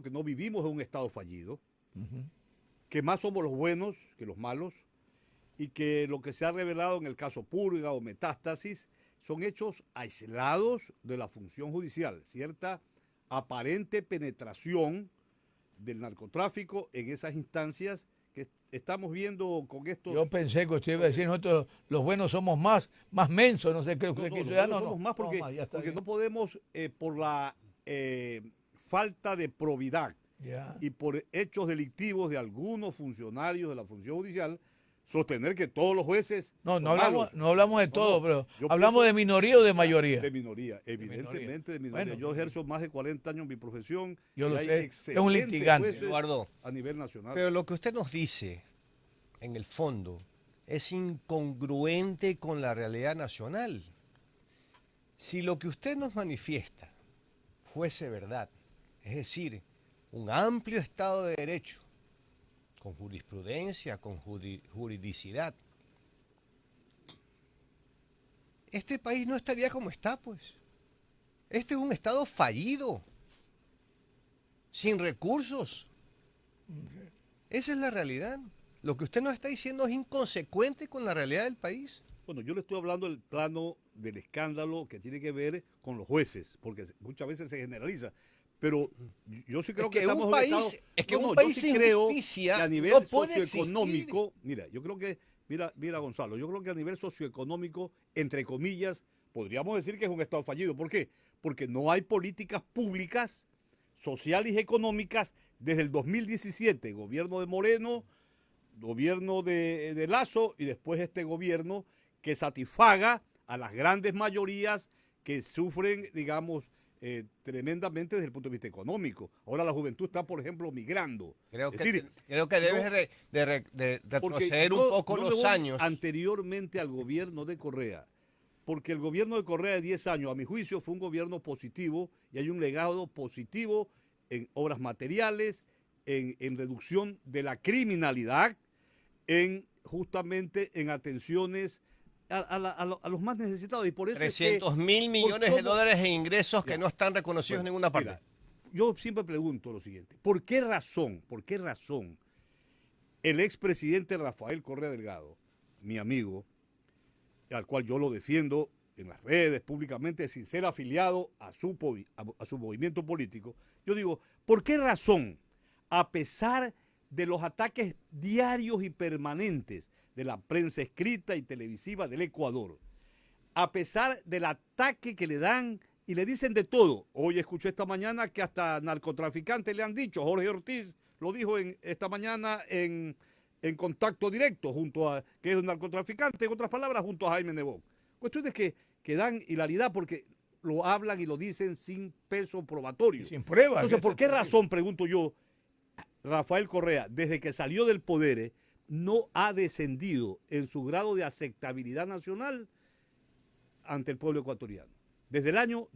porque no vivimos en un Estado fallido, que más somos los buenos que los malos, y que lo que se ha revelado en el caso Purga o Metástasis son hechos aislados de la función judicial, cierta aparente penetración del narcotráfico en esas instancias que estamos viendo con estos... Yo pensé que usted iba a decir, nosotros los buenos somos más mensos, no sé qué No, usted no, quiso. los Ya buenos no, somos no, más no porque, más, ya está porque bien. no podemos, por la falta de probidad Ya. y por hechos delictivos de algunos funcionarios de la función judicial, sostener que todos los jueces No, son malos. no hablamos de No, todo, no. pero Yo hablamos pienso de minoría o de de mayoría. minoría, De minoría. evidentemente de minoría. Bueno, Yo ejerzo más de 40 años en mi profesión yo y lo hay sé, es un excelentes litigante. jueces Eduardo, a nivel nacional. pero lo que usted nos dice, en el fondo, es incongruente con la realidad nacional. Si lo que usted nos manifiesta fuese verdad, es decir, un amplio Estado de Derecho, con jurisprudencia, con juridicidad, este país no estaría como está, pues. Este es un Estado fallido, sin recursos. Esa es la realidad. Lo que usted nos está diciendo es inconsecuente con la realidad del país. Bueno, yo le estoy hablando del plano del escándalo que tiene que ver con los jueces, porque muchas veces se generaliza. Pero yo sí creo que estamos en un estado... Es que No, un no, yo país sí sin creo justicia que a nivel no puede existir. socioeconómico, mira, yo creo que, mira Gonzalo, yo creo que a nivel socioeconómico, entre comillas, podríamos decir que es un estado fallido. ¿Por qué? Porque no hay políticas públicas, sociales y económicas desde el 2017, gobierno de Moreno, gobierno de Lazo y después este gobierno que satisfaga a las grandes mayorías que sufren, digamos, tremendamente desde el punto de vista económico. Ahora la juventud está, por ejemplo, migrando. Creo Es que, decir, creo que debes porque retroceder un poco yo me los voy años. anteriormente al gobierno de Correa, porque el gobierno de Correa de 10 años, a mi juicio, fue un gobierno positivo y hay un legado positivo en obras materiales, en reducción de la criminalidad, en justamente en atenciones a los más necesitados. Y por eso 300.000 millones de dólares en ingresos que no están reconocidos en ninguna parte. Mira, yo siempre pregunto lo siguiente: ¿por qué razón el expresidente Rafael Correa Delgado, mi amigo, al cual yo lo defiendo en las redes públicamente sin ser afiliado a su movimiento político, yo digo, ¿por qué razón, a pesar de los ataques diarios y permanentes de la prensa escrita y televisiva del Ecuador, a pesar del ataque que le dan y le dicen de todo? Hoy escuché esta mañana que hasta narcotraficantes le han dicho, Jorge Ortiz lo dijo esta mañana en Contacto Directo, junto a, que es un narcotraficante, en otras palabras, junto a Jaime Nebot. Cuestiones que dan hilaridad porque lo hablan y lo dicen sin peso probatorio. Y sin pruebas. Entonces, ¿por qué razón, pregunto yo, Rafael Correa, desde que salió del poder, no ha descendido en su grado de aceptabilidad nacional ante el pueblo ecuatoriano? Desde el año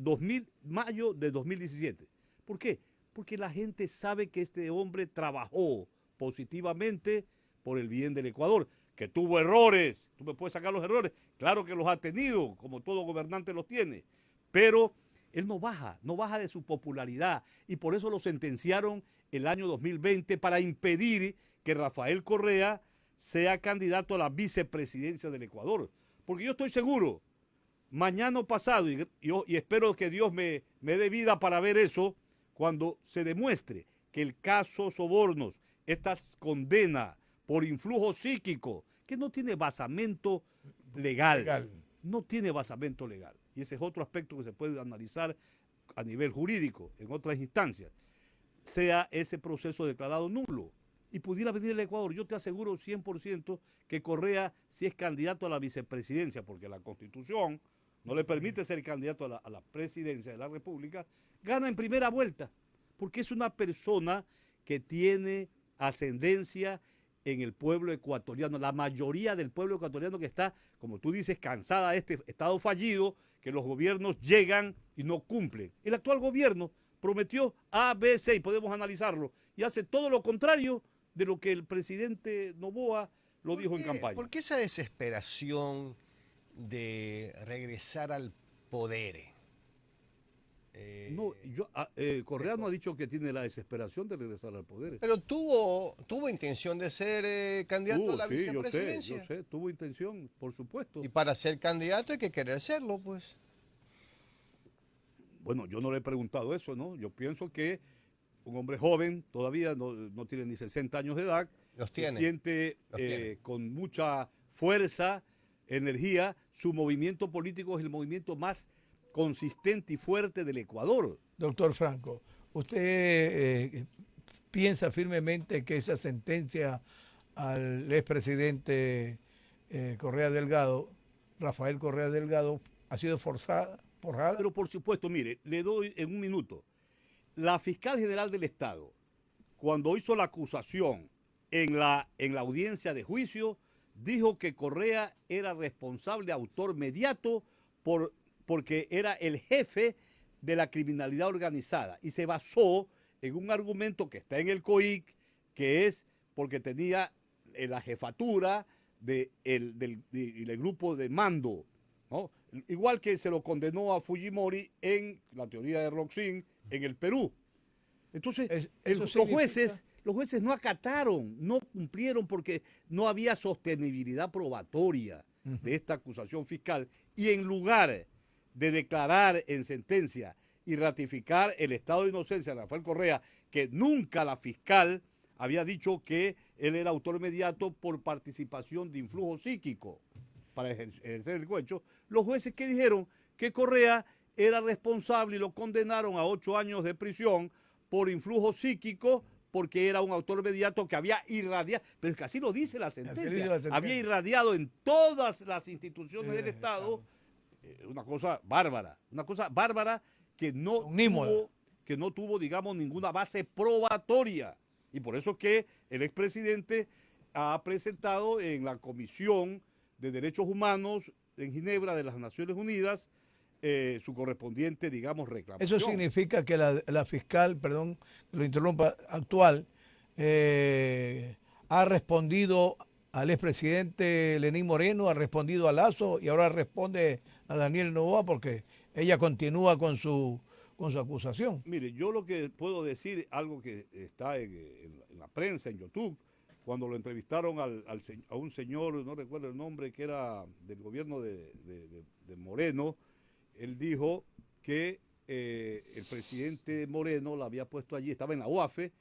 mayo de 2017. ¿Por qué? Porque la gente sabe que este hombre trabajó positivamente por el bien del Ecuador, que tuvo errores. Tú me puedes sacar los errores. Claro que los ha tenido, como todo gobernante los tiene. Pero él no baja de su popularidad. Y por eso lo sentenciaron el año 2020 para impedir que Rafael Correa sea candidato a la vicepresidencia del Ecuador. Porque yo estoy seguro, mañana o pasado, y espero que Dios me dé vida para ver eso, cuando se demuestre que el caso Sobornos, esta condena por influjo psíquico, que no tiene basamento legal, no tiene basamento legal. Y ese es otro aspecto que se puede analizar a nivel jurídico en otras instancias, sea ese proceso declarado nulo y pudiera venir el Ecuador. Yo te aseguro 100% que Correa, si es candidato a la vicepresidencia, porque la Constitución no le permite ser candidato a la presidencia de la República, gana en primera vuelta, porque es una persona que tiene ascendencia en el pueblo ecuatoriano, la mayoría del pueblo ecuatoriano que está, como tú dices, cansada de este estado fallido, que los gobiernos llegan y no cumplen. El actual gobierno prometió A, B, C, y podemos analizarlo, y hace todo lo contrario de lo que el presidente Noboa lo dijo en campaña. ¿Por qué esa desesperación de regresar al poder? No, Correa no ha dicho que tiene la desesperación de regresar al poder. Pero tuvo intención de ser candidato a la Sí, vicepresidencia. yo sé, tuvo intención, por supuesto. Y para ser candidato hay que querer serlo, pues. Bueno, yo no le he preguntado eso, ¿no? Yo pienso que un hombre joven, todavía no tiene ni 60 años de edad, Los se tiene. siente con mucha fuerza, energía. Su movimiento político es el movimiento más consistente y fuerte del Ecuador. Doctor Franco, ¿usted piensa firmemente que esa sentencia al expresidente Correa Delgado, Rafael Correa Delgado, ha sido forjada? Pero por supuesto, mire, le doy en un minuto. La fiscal general del Estado, cuando hizo la acusación en la audiencia de juicio, dijo que Correa era responsable, autor mediato, porque era el jefe de la criminalidad organizada y se basó en un argumento que está en el COIC, que es porque tenía la jefatura del grupo de mando, ¿no? Igual que se lo condenó a Fujimori en la teoría de Roxin en el Perú. Entonces, los jueces no acataron, no cumplieron porque no había sostenibilidad probatoria de esta acusación fiscal. Y en lugar de declarar en sentencia y ratificar el estado de inocencia de Rafael Correa, que nunca la fiscal había dicho que él era autor mediato por participación de influjo psíquico para ejercer el cohecho, los jueces que dijeron que Correa era responsable y lo condenaron a 8 años de prisión por influjo psíquico, porque era un autor mediato que había irradiado, pero es que así lo dice la sentencia, había irradiado en todas las instituciones del Estado, una cosa bárbara que no tuvo, digamos, ninguna base probatoria. Y por eso es que el expresidente ha presentado en la Comisión de Derechos Humanos en Ginebra de las Naciones Unidas su correspondiente, digamos, reclamación. Eso significa que la fiscal, perdón que lo interrumpa, actual, ha respondido al expresidente Lenín Moreno, ha respondido a Lazo y ahora responde a Daniel Noboa porque ella continúa con su acusación. Mire, yo lo que puedo decir, algo que está en la prensa, en YouTube, cuando lo entrevistaron a un señor, no recuerdo el nombre, que era del gobierno de Moreno, él dijo que el presidente Moreno la había puesto allí, estaba en la UAFE,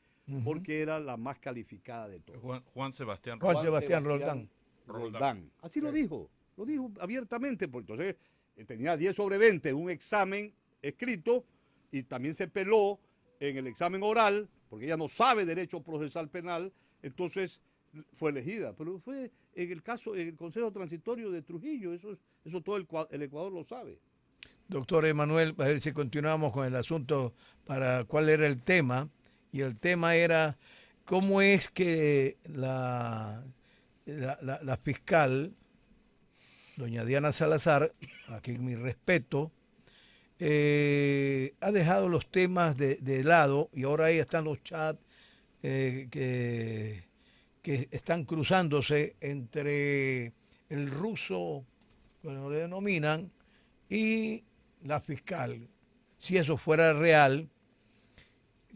porque era la más calificada de todos. Juan Sebastián Roldán. Así lo dijo abiertamente, porque entonces tenía 10 sobre 20 en un examen escrito y también se peló en el examen oral, porque ella no sabe derecho procesal penal, entonces fue elegida. Pero fue en el caso, en el Consejo Transitorio de Trujillo, eso todo el Ecuador lo sabe. Doctor Emanuel, a ver si continuamos con el asunto para cuál era el tema. Y el tema era cómo es que la fiscal, doña Diana Salazar, a quien mi respeto, ha dejado los temas de lado y ahora ahí están los chats que están cruzándose entre el ruso, como le denominan, y la fiscal. Si eso fuera real,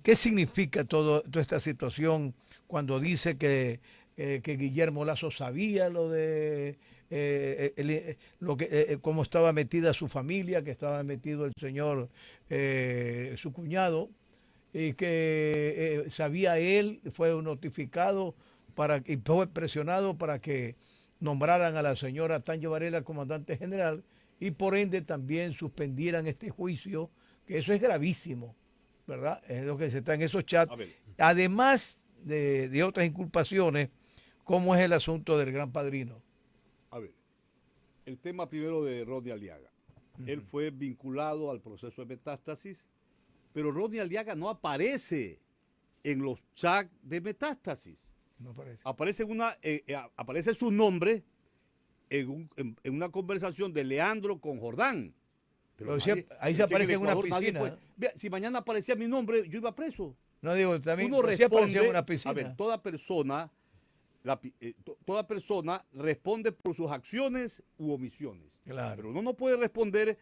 ¿qué significa toda esta situación cuando dice que Guillermo Lazo sabía lo de cómo estaba metida su familia, que estaba metido el señor, su cuñado, y que sabía él, fue notificado y fue presionado para que nombraran a la señora Tanya Varela comandante general y por ende también suspendieran este juicio, que eso es gravísimo, ¿verdad? Es lo que se está en esos chats. Además de otras inculpaciones, ¿cómo es el asunto del Gran Padrino? A ver, el tema primero de Ronnie Aliaga. Él fue vinculado al proceso de Metástasis, pero Ronnie Aliaga no aparece en los chats de Metástasis. No aparece. Aparece su nombre en una conversación de Leandro con Jordán. Pero ahí se aparece en una piscina. Vea, si mañana aparecía mi nombre, yo iba preso. No digo, también Uno responde, en una piscina. a ver, toda persona responde por sus acciones u omisiones. Claro. Pero uno no puede responder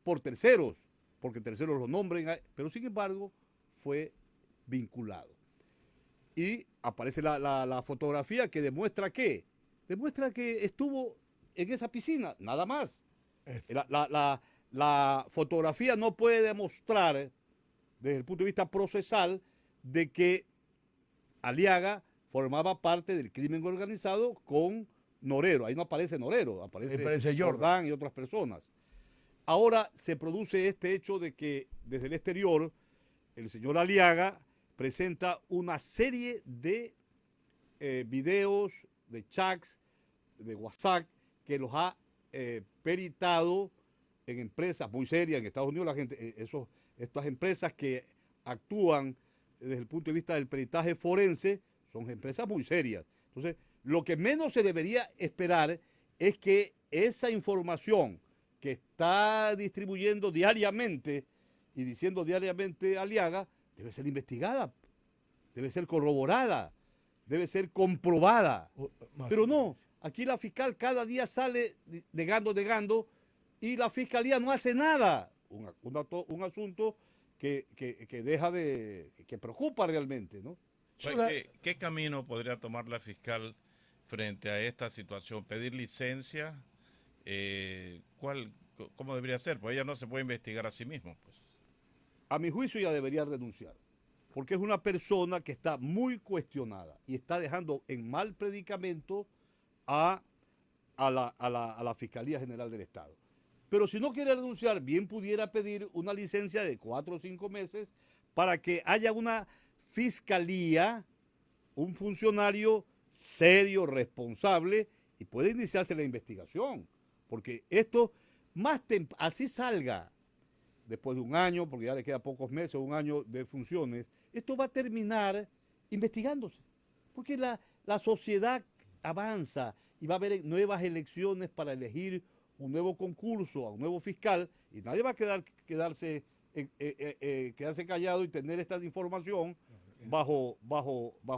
por terceros. porque terceros lo nombren, pero sin embargo fue vinculado. Y aparece la fotografía que demuestra que estuvo en esa piscina, nada más. La fotografía no puede demostrar, desde el punto de vista procesal, de que Aliaga formaba parte del crimen organizado con Norero. Ahí no aparece Norero, aparece Jordán y otras personas. Ahora se produce este hecho de que desde el exterior el señor Aliaga presenta una serie de videos, de chats, de WhatsApp, que los ha peritado en empresas muy serias en Estados Unidos. La gente, estas empresas que actúan desde el punto de vista del peritaje forense son empresas muy serias. Entonces, lo que menos se debería esperar es que esa información que está distribuyendo diariamente y diciendo diariamente Aliaga debe ser investigada, debe ser corroborada, debe ser comprobada. Pero no, aquí la fiscal cada día sale negando, y la fiscalía no hace nada. Un asunto que preocupa realmente, ¿no? ¿Qué camino podría tomar la fiscal frente a esta situación? ¿Pedir licencia? ¿Cómo debería ser? Pues ella no se puede investigar a sí misma, pues. A mi juicio ya debería renunciar, porque es una persona que está muy cuestionada y está dejando en mal predicamento a la Fiscalía General del Estado. Pero si no quiere renunciar, bien pudiera pedir una licencia de 4 o 5 meses para que haya una fiscalía, un funcionario serio, responsable, y puede iniciarse la investigación. Porque esto, así salga, después de un año, porque ya le queda pocos meses, un año de funciones, esto va a terminar investigándose. Porque la sociedad avanza y va a haber nuevas elecciones para elegir un nuevo concurso, a un nuevo fiscal, y nadie va a quedarse callado y tener esta información bajo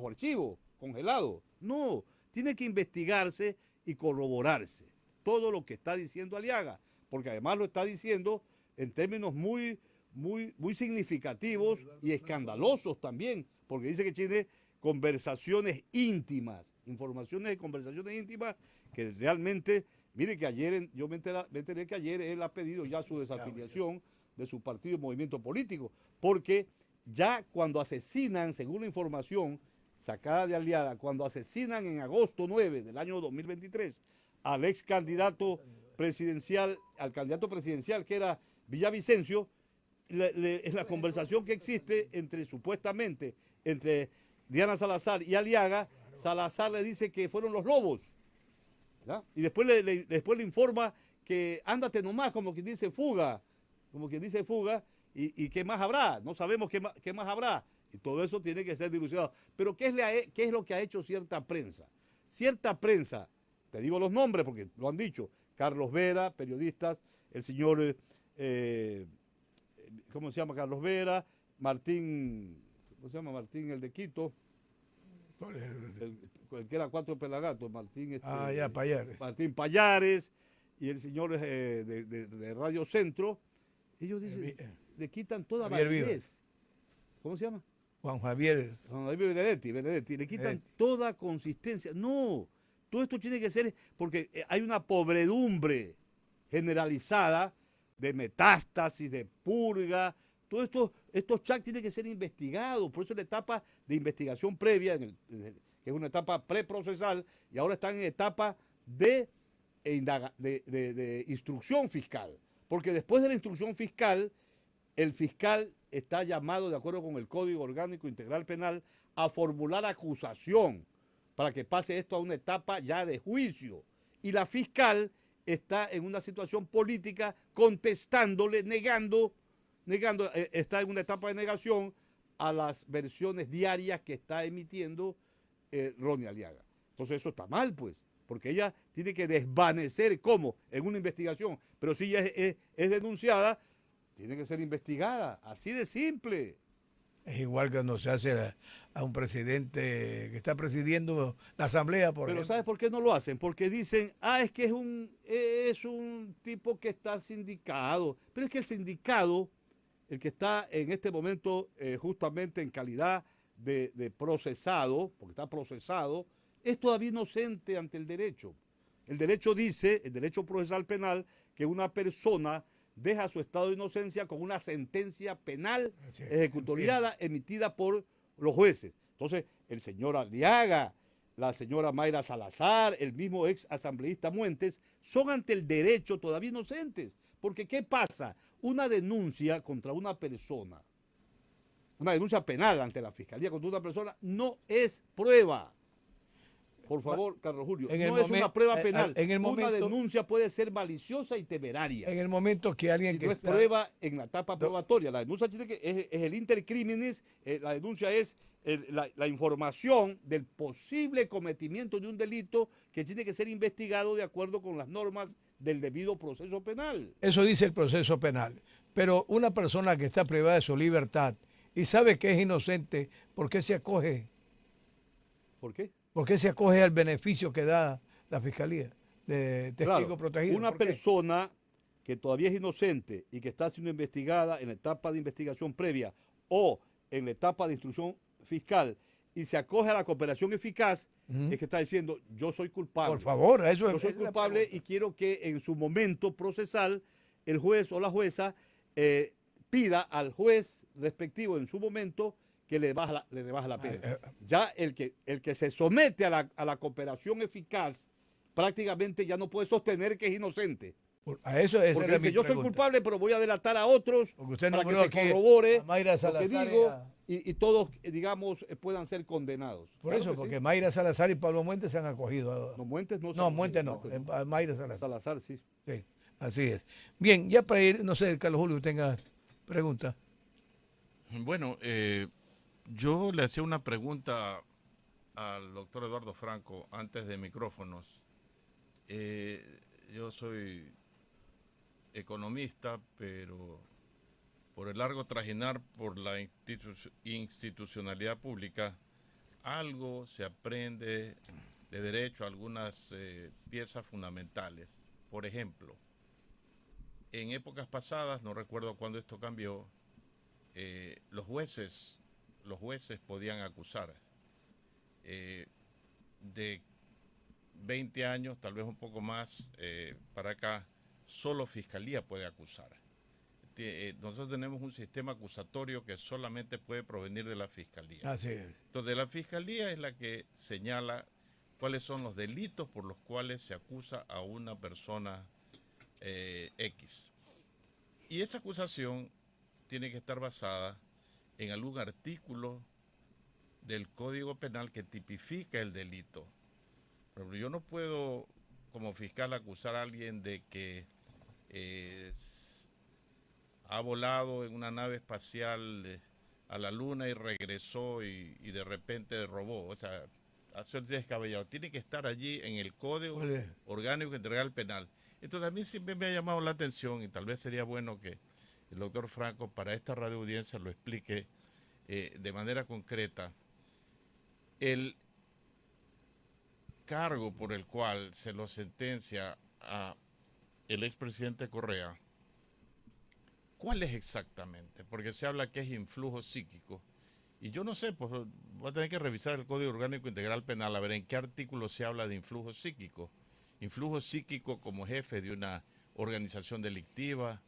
archivo, congelado. No, tiene que investigarse y corroborarse todo lo que está diciendo Aliaga, porque además lo está diciendo en términos muy significativos y escandalosos también, porque dice que tiene conversaciones íntimas, informaciones de conversaciones íntimas que realmente, mire que ayer, yo me enteré que ayer él ha pedido ya su desafiliación de su partido y movimiento político, porque ya cuando asesinan, según la información sacada de Aliaga, cuando asesinan en agosto 9 del año 2023 al ex candidato presidencial, que era Villavicencio, es la conversación que existe supuestamente entre Diana Salazar y Aliaga. Salazar le dice que fueron los lobos, ¿verdad? Y después le informa que ándate nomás, como quien dice fuga, y qué más habrá, no sabemos qué más habrá, y todo eso tiene que ser dilucidado. Pero ¿qué es lo que ha hecho cierta prensa? Cierta prensa, te digo los nombres porque lo han dicho: Carlos Vera, periodistas, el señor, ¿cómo se llama? Carlos Vera, Martín, ¿cómo se llama? Martín, el de Quito, el que era 4 Pelagatos, Martín, Payares. Martín Payares, y el señor de Radio Centro. Ellos dicen, le quitan toda validez. ¿Cómo se llama? Juan Javier Benedetti, le quitan toda consistencia. No, todo esto tiene que ser, porque hay una podredumbre generalizada de metástasis, de purga. Todos estos chats tienen que ser investigados. Por eso la etapa de investigación previa, que es una etapa preprocesal, y ahora están en etapa de instrucción fiscal. Porque después de la instrucción fiscal, el fiscal está llamado, de acuerdo con el Código Orgánico Integral Penal, a formular acusación para que pase esto a una etapa ya de juicio. Y la fiscal está en una situación política contestándole, negando, está en una etapa de negación a las versiones diarias que está emitiendo Ronnie Aliaga. Entonces eso está mal, pues, porque ella tiene que desvanecer ¿cómo? En una investigación. Pero si ella es denunciada, tiene que ser investigada, así de simple. Es igual que cuando se hace a un presidente que está presidiendo la asamblea, por ejemplo. Pero ¿sabes por qué no lo hacen? Porque dicen, es que es un tipo que está sindicado. Pero es que el sindicado el que está en este momento justamente en calidad de procesado, porque está procesado, es todavía inocente ante el derecho. El derecho dice, el derecho procesal penal, que una persona deja su estado de inocencia con una sentencia penal ejecutoriada emitida por los jueces. Entonces, el señor Aliaga, la señora Mayra Salazar, el mismo ex asambleísta Muentes, son ante el derecho todavía inocentes. Porque, ¿qué pasa? Una denuncia contra una persona, una denuncia penal ante la fiscalía contra una persona, no es prueba. Por favor, Carlos Julio, no es una prueba penal. Una denuncia puede ser maliciosa y temeraria. En el momento que alguien que no es prueba en la etapa probatoria. La denuncia tiene que es el intercriminis, la denuncia es la información del posible cometimiento de un delito que tiene que ser investigado de acuerdo con las normas del debido proceso penal. Eso dice el proceso penal. Pero una persona que está privada de su libertad y sabe que es inocente, ¿por qué se acoge? ¿Por qué? ¿Por qué se acoge al beneficio que da la fiscalía de testigo protegido? Una persona que todavía es inocente y que está siendo investigada en la etapa de investigación previa o en la etapa de instrucción fiscal y se acoge a la cooperación eficaz, es que está diciendo, yo soy culpable. Por favor, eso yo soy culpable y quiero que en su momento procesal el juez o la jueza pida al juez respectivo en su momento que le baja la pena. Ya el que se somete a la cooperación eficaz prácticamente ya no puede sostener que es inocente. A eso es porque dice, yo soy culpable, pero voy a delatar a otros usted para que se corrobore Mayra Salazar lo que digo y todos, digamos, puedan ser condenados. Por eso, porque sí. Mayra Salazar y Pablo Muentes se han acogido. No, Muentes no. No, Muentes no. Mayra Salazar. Salazar, sí. Sí, así es. Bien, ya para ir, no sé, Carlos Julio, tenga pregunta. Bueno, yo le hacía una pregunta al doctor Eduardo Franco antes de micrófonos. Yo soy economista, pero por el largo trajinar por la institucionalidad pública, algo se aprende de derecho a algunas piezas fundamentales. Por ejemplo, en épocas pasadas, no recuerdo cuándo esto cambió, los jueces podían acusar. De 20 años, tal vez un poco más para acá, solo Fiscalía puede acusar. Nosotros tenemos un sistema acusatorio que solamente puede provenir de la Fiscalía. Así es. Entonces, la Fiscalía es la que señala cuáles son los delitos por los cuales se acusa a una persona X. Y esa acusación tiene que estar basada en algún artículo del Código Penal que tipifica el delito. Pero yo no puedo, como fiscal, acusar a alguien de que ha volado en una nave espacial a la luna y regresó y de repente robó. O sea, hace el descabellado. Tiene que estar allí en el Código Orgánico Integral Penal. Entonces a mí siempre me ha llamado la atención y tal vez sería bueno que el doctor Franco para esta radio audiencia lo explique de manera concreta. El cargo por el cual se lo sentencia a el expresidente Correa, ¿cuál es exactamente? Porque se habla que es influjo psíquico. Y yo no sé, pues voy a tener que revisar el Código Orgánico Integral Penal a ver en qué artículo se habla de influjo psíquico. Influjo psíquico como jefe de una organización delictiva.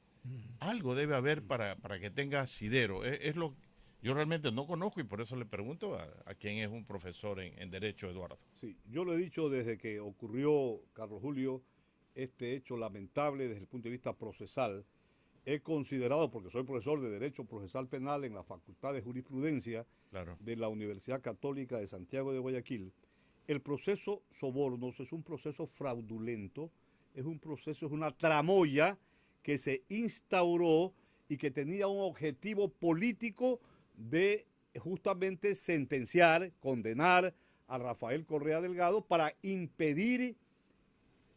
Algo debe haber para que tenga asidero. Es lo yo realmente no conozco y por eso le pregunto a quien es un profesor en Derecho, Eduardo. Sí, yo lo he dicho desde que ocurrió, Carlos Julio, este hecho lamentable desde el punto de vista procesal. He considerado, porque soy profesor de Derecho Procesal Penal en la Facultad de Jurisprudencia de la Universidad Católica de Santiago de Guayaquil, el proceso sobornos es un proceso fraudulento, es una tramoya que se instauró y que tenía un objetivo político de justamente sentenciar, condenar a Rafael Correa Delgado para impedir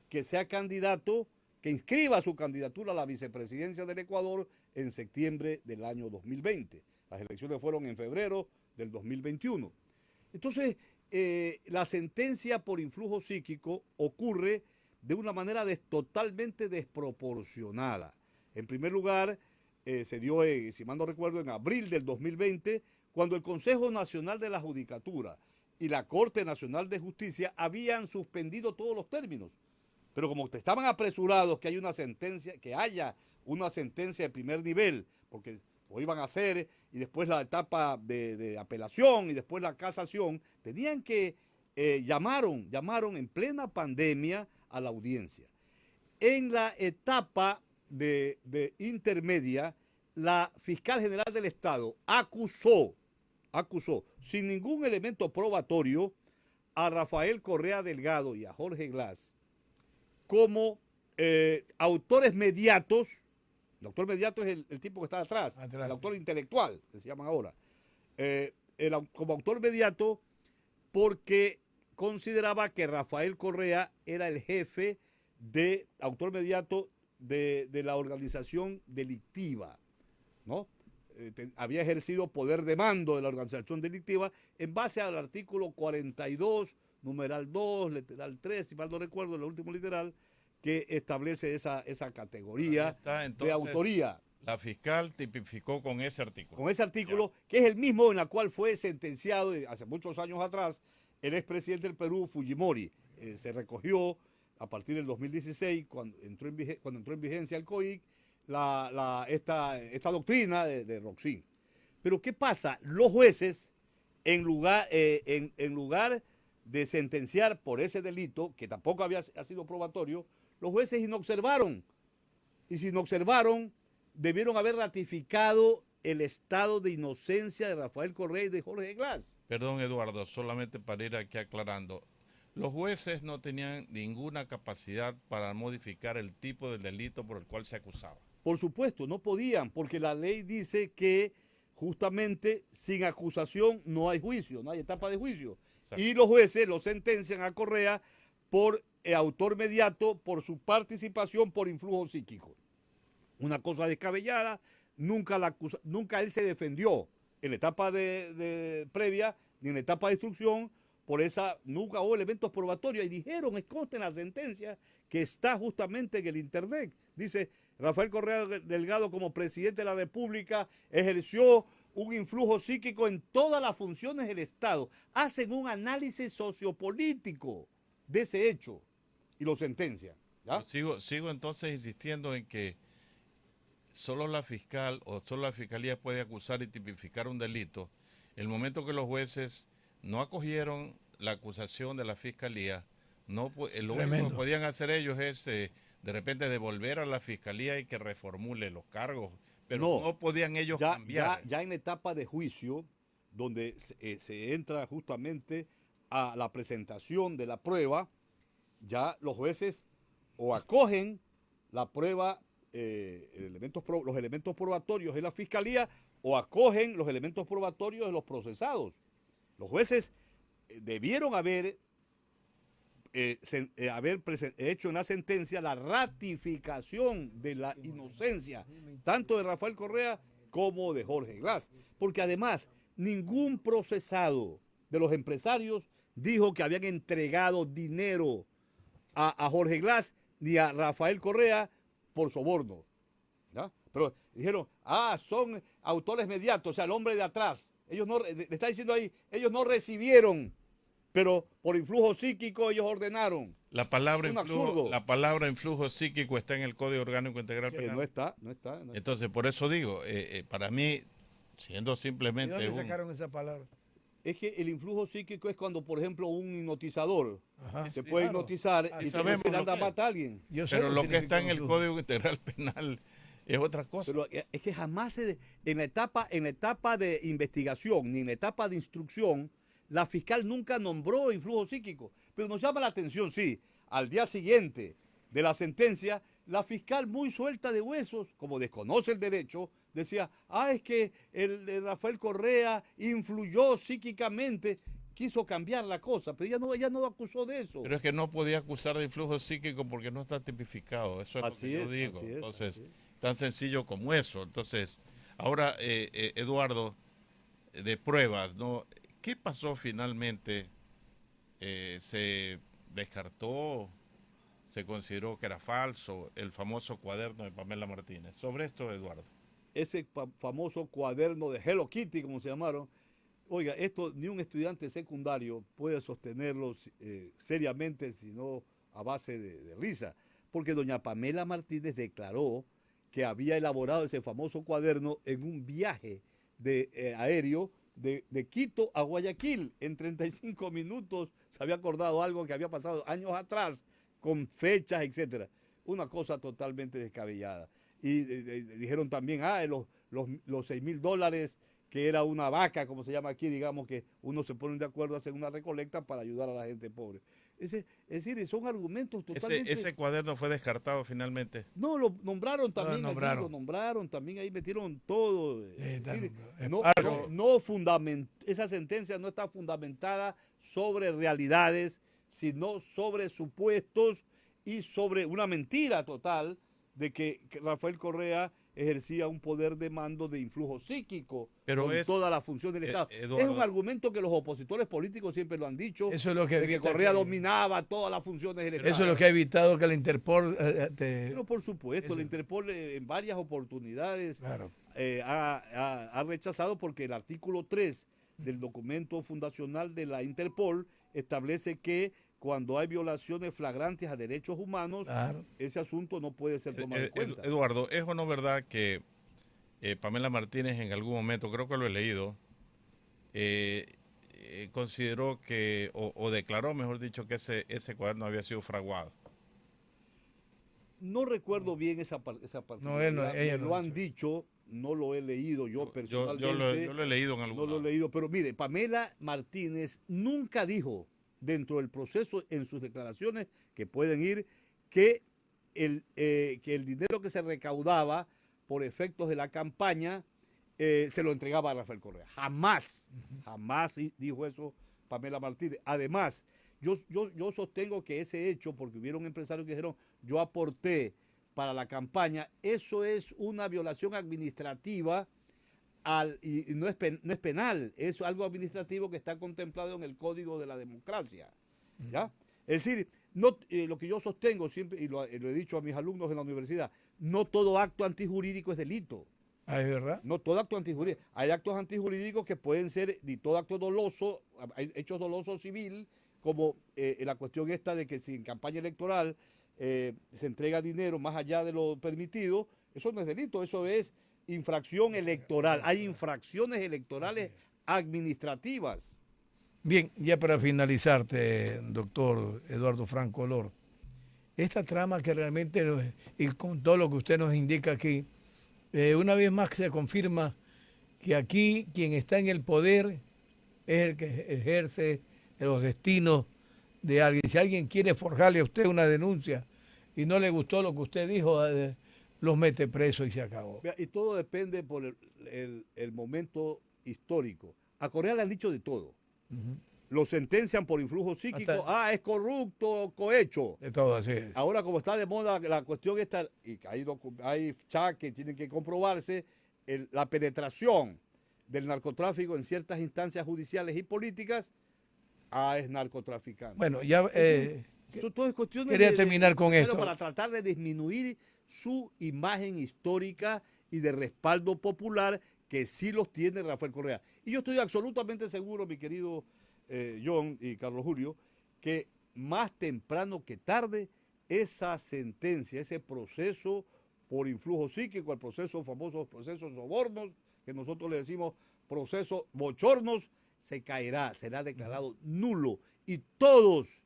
que sea candidato, que inscriba su candidatura a la vicepresidencia del Ecuador en septiembre del año 2020. Las elecciones fueron en febrero del 2021. Entonces, la sentencia por influjo psíquico ocurre de una manera totalmente desproporcionada. En primer lugar, se dio, si mal no recuerdo, en abril del 2020, cuando el Consejo Nacional de la Judicatura y la Corte Nacional de Justicia habían suspendido todos los términos. Pero como estaban apresurados que haya una sentencia de primer nivel, porque lo iban a hacer, y después la etapa de apelación y después la casación, tenían que, llamaron en plena pandemia a la audiencia. En la etapa de intermedia, la fiscal general del Estado acusó, sin ningún elemento probatorio, a Rafael Correa Delgado y a Jorge Glass como autores mediatos. El autor mediato es el tipo que está atrás, el autor intelectual, que se llaman ahora. Como autor mediato, porque consideraba que Rafael Correa era el jefe de autor mediato de la organización delictiva, ¿no? Había ejercido poder de mando de la organización delictiva en base al artículo 42, numeral 2, literal 3, si mal no recuerdo, el último literal, que establece esa categoría de autoría. La fiscal tipificó con ese artículo. Con ese artículo, que es el mismo en el cual fue sentenciado hace muchos años atrás el expresidente del Perú, Fujimori. Se recogió a partir del 2016, cuando entró en vigencia el COIC, esta doctrina de Roxin. Pero ¿qué pasa? Los jueces, en lugar de sentenciar por ese delito, que tampoco ha sido probatorio, los jueces inobservaron. Y si inobservaron, debieron haber ratificado el estado de inocencia de Rafael Correa y de Jorge Glass. Perdón, Eduardo, solamente para ir aquí aclarando. Los jueces no tenían ninguna capacidad para modificar el tipo de delito por el cual se acusaba. Por supuesto, no podían, porque la ley dice que justamente sin acusación no hay juicio, no hay etapa de juicio. Exacto. Y los jueces lo sentencian a Correa por autor mediato, por su participación por influjo psíquico. Una cosa descabellada, nunca él se defendió en la etapa previa ni en la etapa de instrucción, por esa nunca hubo elementos probatorios, y dijeron, consta en la sentencia, que está justamente en el internet. Dice, Rafael Correa Delgado como presidente de la República ejerció un influjo psíquico en todas las funciones del Estado. Hacen un análisis sociopolítico de ese hecho y lo sentencian. ¿Ya? Sigo entonces insistiendo en que solo la fiscal o solo la fiscalía puede acusar y tipificar un delito. El momento que los jueces no acogieron la acusación de la fiscalía, lo único que podían hacer ellos es de repente devolver a la fiscalía y que reformule los cargos, pero no podían ellos cambiar. Ya en la etapa de juicio, donde se entra justamente a la presentación de la prueba, ya los jueces o acogen la prueba, los elementos probatorios de la fiscalía, o acogen los elementos probatorios de los procesados. Los jueces debieron haber hecho en la sentencia la ratificación de la inocencia, tanto de Rafael Correa como de Jorge Glass. Porque además, ningún procesado de los empresarios dijo que habían entregado dinero a Jorge Glass ni a Rafael Correa por soborno. ¿Ya? Pero dijeron, son autores mediatos, o sea, el hombre de atrás. Ellos no, le está diciendo ahí, ellos no recibieron, pero por influjo psíquico ellos ordenaron. La palabra influjo psíquico está en el Código Orgánico Integral Penal. No está. Entonces, por eso digo, para mí, siendo simplemente... ¿De dónde sacaron esa palabra? Es que el influjo psíquico es cuando, por ejemplo, un hipnotizador se puede hipnotizar y sabemos que anda a matar a alguien. Pero lo que está en el Código Integral Penal es otra cosa. Pero es que jamás en la etapa de investigación ni en la etapa de instrucción, la fiscal nunca nombró influjo psíquico. Pero nos llama la atención, sí, al día siguiente de la sentencia, la fiscal muy suelta de huesos, como desconoce el derecho, decía, es que el Rafael Correa influyó psíquicamente, quiso cambiar la cosa, pero ella no acusó de eso. Pero es que no podía acusar de influjo psíquico porque no está tipificado, eso es lo que yo digo. Entonces, tan sencillo como eso. Entonces, ahora, Eduardo, de pruebas, ¿no? ¿Qué pasó finalmente? ¿Se descartó? ¿Se consideró que era falso el famoso cuaderno de Pamela Martínez? Sobre esto, Eduardo. ese famoso cuaderno de Hello Kitty, como se llamaron. Oiga, esto ni un estudiante secundario puede sostenerlo seriamente, sino a base de risa. Porque doña Pamela Martínez declaró que había elaborado ese famoso cuaderno en un viaje aéreo de Quito a Guayaquil. En 35 minutos se había acordado algo que había pasado años atrás, con fechas, etcétera. Una cosa totalmente descabellada. Y dijeron también, los $6,000, que era una vaca, como se llama aquí, digamos que uno se pone de acuerdo, hacen una recolecta para ayudar a la gente pobre. Es decir, son argumentos totalmente... Ese cuaderno fue descartado finalmente. No, lo nombraron también, nombraron. lo nombraron también, ahí metieron todo. Esa sentencia no está fundamentada sobre realidades, sino sobre supuestos y sobre una mentira total de que Rafael Correa ejercía un poder de mando de influjo psíquico con toda la función del Estado. Eduardo, es un argumento que los opositores políticos siempre lo han dicho, eso es lo que de que Correa dominaba todas las funciones del Estado. Eso es lo que ha evitado que la Interpol... Pero por supuesto, la Interpol en varias oportunidades ha rechazado, porque el artículo 3 del documento fundacional de la Interpol establece que cuando hay violaciones flagrantes a derechos humanos, ese asunto no puede ser tomado en cuenta. Eduardo, ¿es o no verdad que Pamela Martínez en algún momento, creo que lo he leído, consideró que, o declaró, mejor dicho, que ese cuaderno había sido fraguado? No recuerdo bien esa parte. No, ella lo han dicho, no lo he leído yo personalmente. Yo lo he leído en algún No lo he leído, pero mire, Pamela Martínez nunca dijo dentro del proceso, en sus declaraciones que pueden ir, que el dinero que se recaudaba por efectos de la campaña se lo entregaba a Rafael Correa. Jamás dijo eso Pamela Martínez. Además, yo sostengo que ese hecho, porque hubieron empresarios que dijeron, yo aporté para la campaña, eso es una violación administrativa y no es penal, es algo administrativo que está contemplado en el Código de la Democracia. ¿Ya? Es decir, lo que yo sostengo siempre, y lo he dicho a mis alumnos en la universidad, no todo acto antijurídico es delito. ¿Es verdad? No todo acto antijurídico. Hay actos antijurídicos que pueden ser, y todo acto doloso, hay hechos dolosos civil, como la cuestión esta de que si en campaña electoral se entrega dinero más allá de lo permitido, eso no es delito, eso es infracción electoral. Hay infracciones electorales administrativas. Bien, ya para finalizarte, doctor Eduardo Franco Olor, esta trama que realmente, y con todo lo que usted nos indica aquí, una vez más se confirma que aquí quien está en el poder es el que ejerce los destinos de alguien. Si alguien quiere forjarle a usted una denuncia y no le gustó lo que usted dijo, los mete preso y se acabó. Y todo depende por el momento histórico. A Correa le han dicho de todo. Lo sentencian por influjo psíquico. Es corrupto, cohecho. De todo, así es. Ahora, como está de moda la cuestión esta, y hay chats que tienen que comprobarse, la penetración del narcotráfico en ciertas instancias judiciales y políticas, es narcotraficante. Bueno, ya... todo es cuestión quería terminar con esto. Para tratar de disminuir su imagen histórica y de respaldo popular, que sí los tiene Rafael Correa. Y yo estoy absolutamente seguro, mi querido John y Carlos Julio, que más temprano que tarde esa sentencia, ese proceso por influjo psíquico, el famoso proceso sobornos, que nosotros le decimos proceso bochornos, se caerá, será declarado nulo. Y todos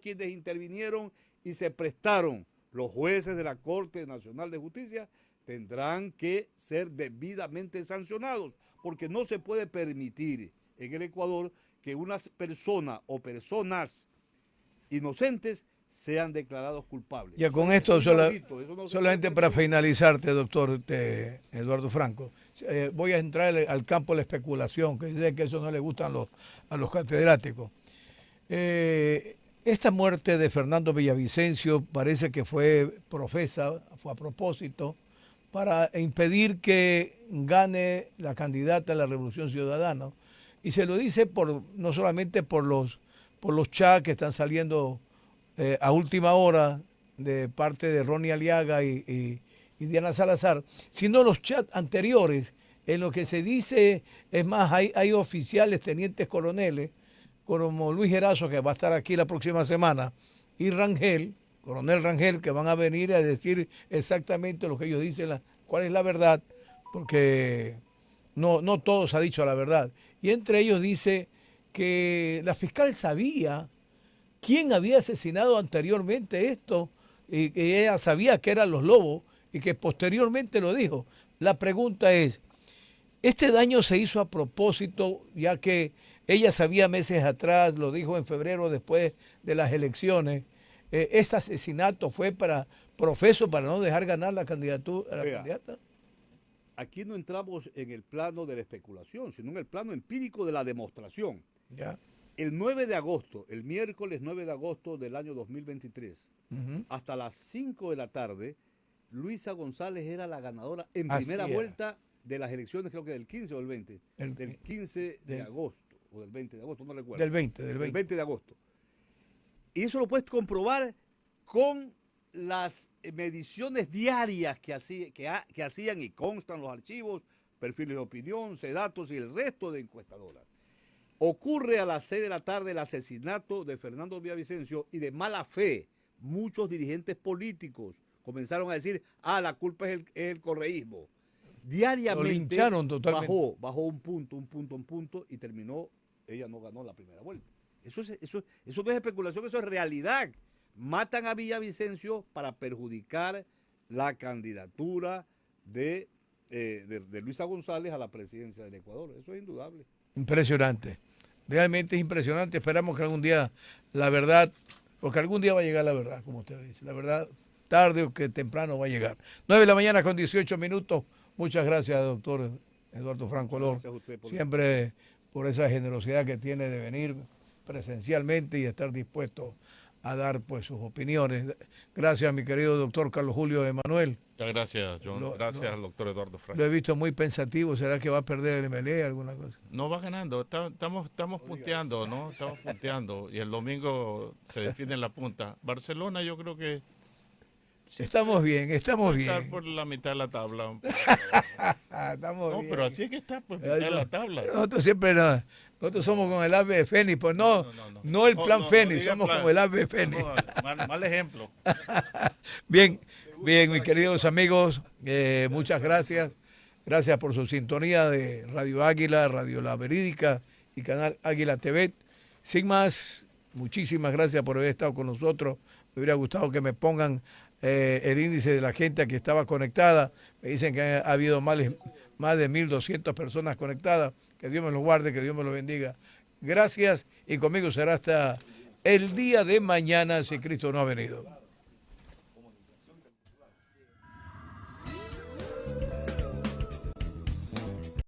quienes intervinieron y se prestaron, los jueces de la Corte Nacional de Justicia, tendrán que ser debidamente sancionados, porque no se puede permitir en el Ecuador que una persona o personas inocentes sean declarados culpables. Ya con esto, solamente para finalizarte, doctor Eduardo Franco, voy a entrar al campo de la especulación, que sé que eso no le gusta a los catedráticos. Esta muerte de Fernando Villavicencio parece que fue a propósito, para impedir que gane la candidata a la Revolución Ciudadana. Y se lo dice no solamente por los chats que están saliendo a última hora de parte de Ronnie Aliaga y y Diana Salazar, sino los chats anteriores, en lo que se dice, es más, hay oficiales, tenientes coroneles, como Luis Gerazo, que va a estar aquí la próxima semana, y Rangel, coronel Rangel, que van a venir a decir exactamente lo que ellos dicen, cuál es la verdad, porque no todos han dicho la verdad. Y entre ellos dice que la fiscal sabía quién había asesinado anteriormente esto, y que ella sabía que eran los Lobos, y que posteriormente lo dijo. La pregunta es, ¿este daño se hizo a propósito, ya que ella sabía meses atrás, lo dijo en febrero después de las elecciones, este asesinato fue profeso para no dejar ganar la candidatura a la candidata? Aquí no entramos en el plano de la especulación, sino en el plano empírico de la demostración. Ya. El 9 de agosto, el miércoles 9 de agosto del año 2023, hasta las 5 de la tarde, Luisa González era la ganadora en primera vuelta de las elecciones, creo que del 15 o del 20, del 15 de agosto, o del 20 de agosto, no recuerdo. Del 20. Del 20 de agosto. Y eso lo puedes comprobar con las mediciones diarias que hacían y constan los archivos, perfiles de opinión, datos y el resto de encuestadoras. Ocurre a las 6 de la tarde el asesinato de Fernando Villavicencio y de mala fe muchos dirigentes políticos comenzaron a decir, la culpa es el correísmo. Diariamente lo lincharon totalmente. Bajó un punto y terminó, ella no ganó la primera vuelta. Eso no es especulación, eso es realidad. Matan a Villavicencio para perjudicar la candidatura de Luisa González a la presidencia del Ecuador. Eso es indudable. Impresionante. Realmente es impresionante. Esperamos que algún día la verdad, porque algún día va a llegar la verdad, como usted dice. La verdad, tarde o que temprano va a llegar. 9 de la mañana con 18 minutos. Muchas gracias, doctor Eduardo Franco Olor. Gracias a usted Siempre por esa generosidad que tiene de venir presencialmente y estar dispuesto a dar pues sus opiniones. Gracias a mi querido doctor Carlos Julio Emanuel. Muchas gracias, John. Gracias al doctor Eduardo Franco. Lo he visto muy pensativo. ¿Será que va a perder el MLE alguna cosa? No, va ganando. Estamos punteando, ¿no? Estamos punteando. Y el domingo se define la punta. Barcelona, yo creo que... Estamos bien. Estar por la mitad de la tabla. Estamos bien. Pero así es que está, pues, mitad de la tabla. Nosotros somos con el ave Fénix, pues no el plan Fénix, somos como el ave Fénix. Mal ejemplo. Bien, mis queridos amigos, muchas gracias. Gracias por su sintonía de Radio Águila, Radio La Verídica y Canal Águila TV. Sin más, muchísimas gracias por haber estado con nosotros. Me hubiera gustado que me pongan el índice de la gente que estaba conectada. Me dicen que ha habido más de 1.200 personas conectadas. Que Dios me los guarde, que Dios me los bendiga. Gracias y conmigo será hasta el día de mañana si Cristo no ha venido.